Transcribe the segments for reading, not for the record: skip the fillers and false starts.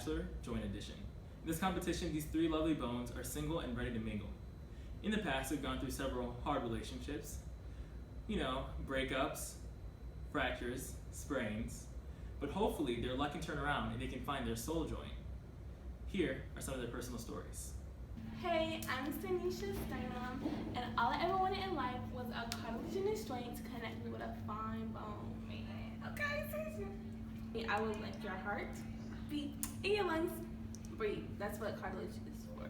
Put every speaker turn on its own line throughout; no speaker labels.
Bachelor Joint Edition. In this competition, these three lovely bones are single and ready to mingle. In the past, they've gone through several hard relationships, breakups, fractures, sprains, but hopefully their luck can turn around and they can find their soul joint. Here are some of their personal stories.
Hey, I'm Tanisha Steinem, and all I ever wanted in life was a cartilaginous joint to connect me with a fine bone. Man, okay, Tanisha. I will lift your heart, beat in your lungs, breathe. That's what cartilage is for.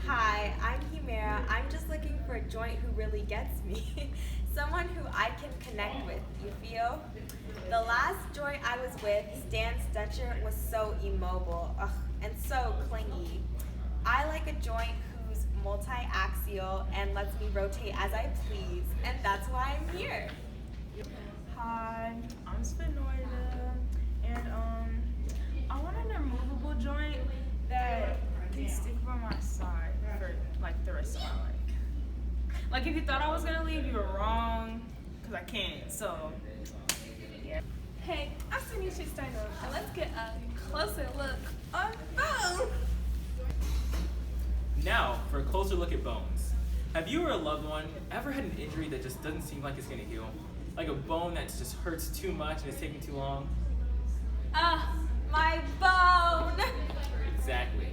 Hi, I'm Himera. I'm just looking for a joint who really gets me. Someone who I can connect with, you feel? The last joint I was with, Stan Stetcher, was so immobile and so clingy. I like a joint who's multi-axial and lets me rotate as I please, and that's why I'm here.
Hi, I'm Spinoida, and I want an immovable joint that can stick by my side for like the rest of my life. Like if you thought I was gonna leave, you were wrong, cause I can't. So, yeah.
Hey, I'm Tanisha Steinem, and let's get a closer look on bone.
Now, for a closer look at bones. Have you or a loved one ever had an injury that just doesn't seem like it's gonna heal? Like a bone that just hurts too much and it's taking too long?
My bone!
Exactly.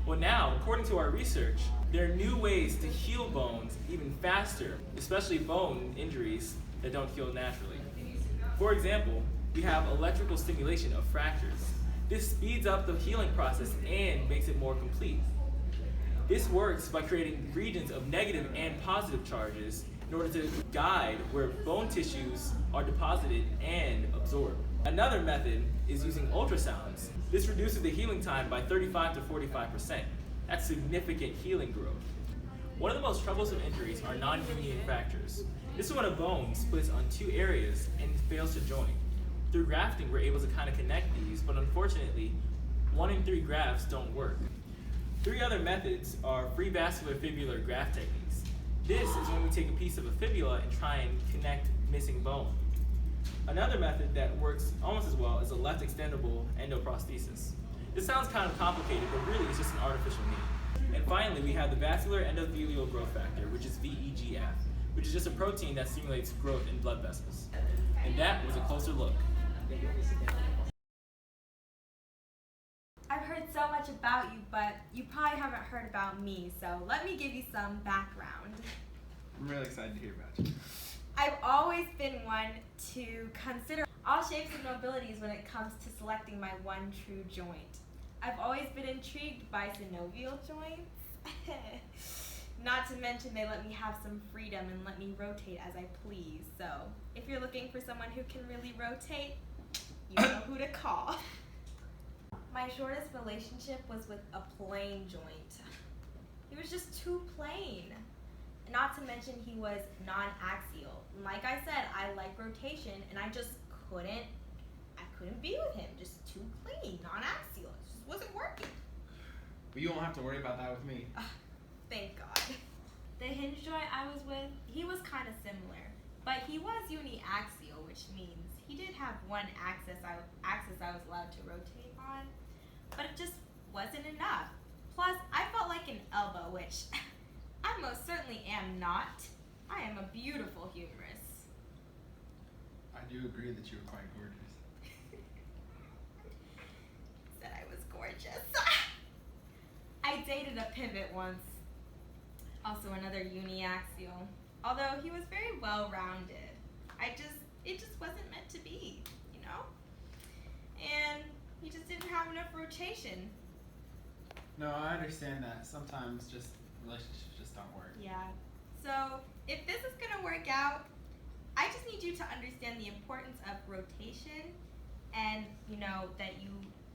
Well now, according to our research, there are new ways to heal bones even faster, especially bone injuries that don't heal naturally. For example, we have electrical stimulation of fractures. This speeds up the healing process and makes it more complete. This works by creating regions of negative and positive charges in order to guide where bone tissues are deposited and absorbed. Another method is using ultrasounds. This reduces the healing time by 35 to 45%. That's significant healing growth. One of the most troublesome injuries are non-union fractures. This is when a bone splits on two areas and fails to join. Through grafting, we're able to kind of connect these, but unfortunately, 1 in 3 grafts don't work. 3 other methods are free vascular fibular graft techniques. This is when we take a piece of a fibula and try and connect missing bone. Another method that works almost as well is a left extendable endoprosthesis. This sounds kind of complicated, but really it's just an artificial knee. And finally, we have the vascular endothelial growth factor, which is VEGF, which is just a protein that stimulates growth in blood vessels. And that was a closer look.
I've heard so much about you, but you probably haven't heard about me, so let me give you some background.
I'm really excited to hear about you.
I've always been one to consider all shapes and mobilities when it comes to selecting my one true joint. I've always been intrigued by synovial joints. Not to mention they let me have some freedom and let me rotate as I please. So if you're looking for someone who can really rotate, you know who to call. My shortest relationship was with a plain joint. He was just too plain. Not to mention he was non-axial. Like I said, I like rotation and I couldn't be with him. Just too clean, non-axial. It just wasn't working.
But you won't have to worry about that with me.
Thank God. The hinge joint I was with, he was kind of similar, but he was uniaxial, which means he did have one axis I was allowed to rotate on, but it just wasn't enough. Plus, I felt like an elbow, which I most certainly am not. I am a beautiful humerus.
I do agree that you were quite gorgeous.
Said I was gorgeous. I dated a pivot once. Also another uniaxial. Although he was very well-rounded. It just wasn't meant to be, you know? And he just didn't have enough rotation.
No, I understand that. Sometimes just relationships just don't work.
Yeah. So if this is gonna work out, I just need you to understand the importance of rotation and that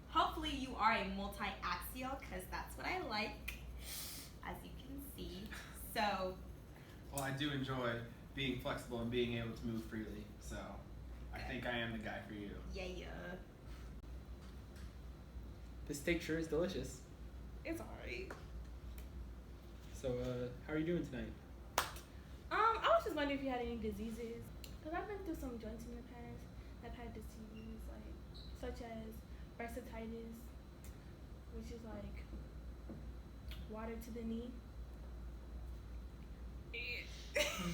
hopefully you are a multi-axial, because that's what I like, as you can see. So.
Well, I do enjoy being flexible and being able to move freely, so I think I am the guy for you.
Yeah.
This steak sure is delicious.
It's alright.
So, how are you doing tonight?
I was just wondering if you had any diseases. Because I've been through some joints in the past that have had diseases, such as bursitis, which is like water to the knee.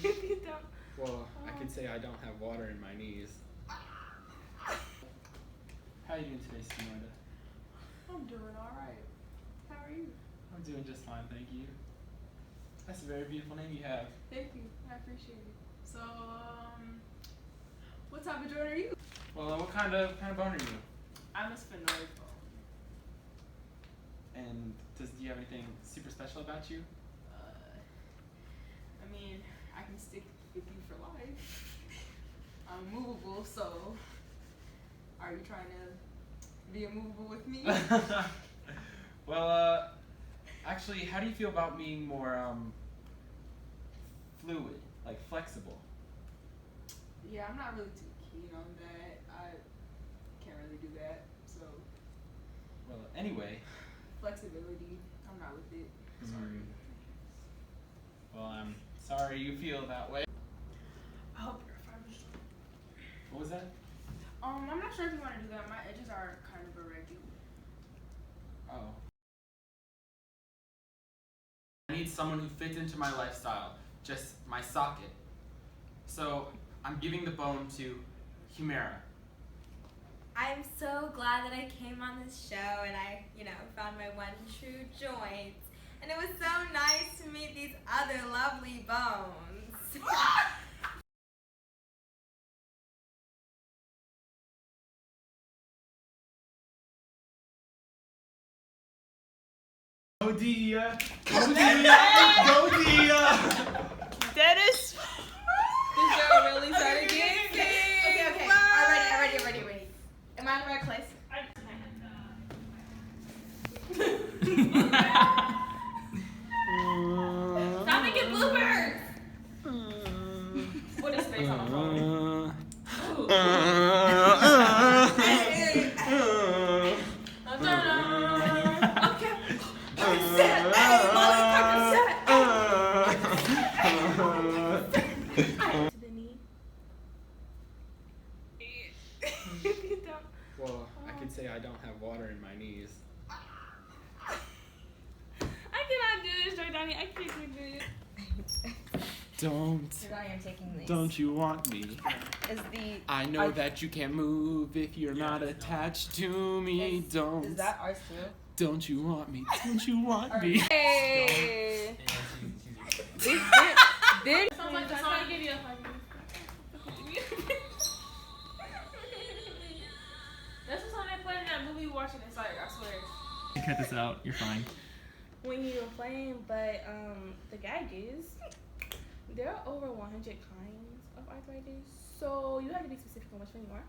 You don't.
Well, I could say I don't have water in my knees. How are you doing today, Spinoida?
I'm doing alright. How are you?
I'm doing just fine, thank you. That's a very beautiful name you have.
Thank you. I appreciate it. So, what type of joint are you?
Well, what kind of bone are you?
I'm a sphenoid bone.
And do you have anything super special about you?
I mean, I can stick with you for life. I'm movable, so are you trying to be immovable with me?
Well, actually, how do you feel about being more fluid, like flexible?
Yeah, I'm not really too keen on that. I can't really do that. So,
Well, anyway.
flexibility, I'm not with it. Sorry.
Well, I'm sorry you feel that way.
I hope your fibers.
What was that?
I'm not sure if you want to do that. My edges are kind of irregular.
Oh. I need someone who fits into my lifestyle, just my socket. So I'm giving the bone to Humera.
I'm so glad that I came on this show and I, found my one true joint. And it was so nice to meet these other lovely bones.
Go Dia! Go Dia! Go Dia!
Dennis!
This girl really started getting sick. Okay. I'm ready. Am I in the right place? Stop making bloopers!
Put his face on the phone.
Okay. Set. Hey, motherfucker, set.
To the knee.
Well, I could say I don't have water in my knees.
I cannot do this, Jordani. I can't do this.
Don't you want me?
Is the
I know that you can't move if you're not attached to me.
Is that ours too?
Don't you want me? Don't you want me?
Hey. This
Sounds like the song I gave you a hug. That's the song they played in that movie we watched in Psych, I swear.
You cut this out. You're fine.
When you were playing, but the gag is there are over 100 kinds of arthritis, so you have to be specific on which one you are.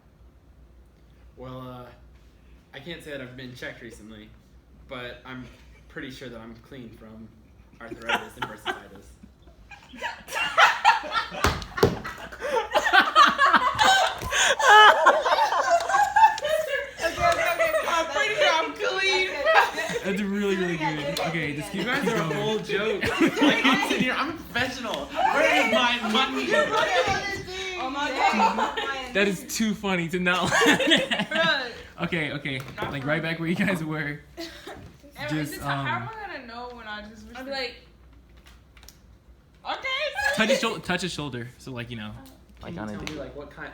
Well, I can't say that I've been checked recently, but I'm pretty sure that I'm clean from arthritis and bursitis.
I'm pretty sure I'm clean.
That's really, really good. Okay, just keep
You guys are a
going.
whole joke. Like, I'm sitting here, I'm a professional. Where is my money?
Oh my god.
That is too funny to not laugh. Okay. Like right back where you guys were. Just
how am I gonna know when I just
I'll be like,
okay.
touch his shoulder. So like like on
Can you
it.
tell me, like, what kind?